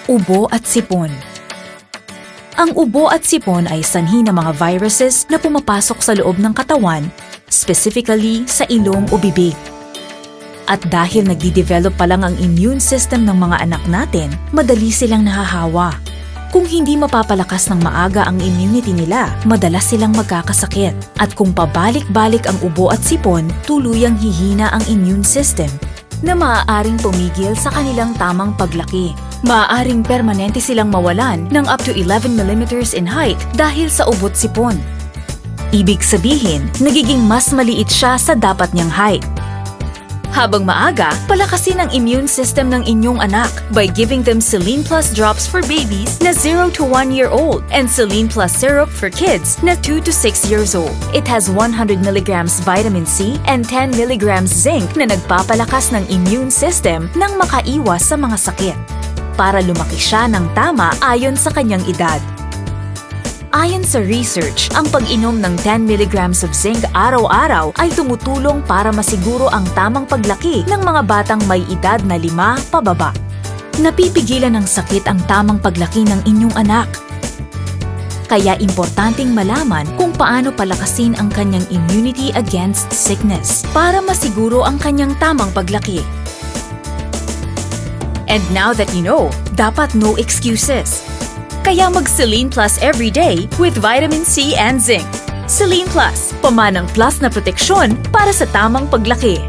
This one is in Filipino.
Ubo at sipon. Ang ubo at sipon ay sanhi ng mga viruses na pumapasok sa loob ng katawan, specifically sa ilong o bibig. At dahil nagdi-develop pa lang ang immune system ng mga anak natin, madali silang nahahawa. Kung hindi mapapalakas ng maaga ang immunity nila, madalas silang magkakasakit. At kung pabalik-balik ang ubo at sipon, tuluyang hihina ang immune system na maaaring pumigil sa kanilang tamang paglaki. Maaaring permanente silang mawalan ng up to 11 millimeters in height dahil sa ubo't sipon. Ibig sabihin, nagiging mas maliit siya sa dapat niyang height. Habang maaga, palakasin ang immune system ng inyong anak by giving them Selene Plus drops for babies na 0 to 1 year old and Selene Plus syrup for kids na 2 to 6 years old. It has 100 milligrams vitamin C and 10 milligrams zinc na nagpapalakas ng immune system nang makaiwas sa mga sakit, para lumaki siya ng tama ayon sa kanyang edad. Ayon sa research, ang pag-inom ng 10 milligrams of zinc araw-araw ay tumutulong para masiguro ang tamang paglaki ng mga batang may edad na 5 pababa. Napipigilan ng sakit ang tamang paglaki ng inyong anak. Kaya importanteng malaman kung paano palakasin ang kanyang immunity against sickness para masiguro ang kanyang tamang paglaki. And now that you know, dapat no excuses. Kaya mag-Selene Plus every day with vitamin C and zinc. Selene Plus, pamanang plus na proteksyon para sa tamang paglaki.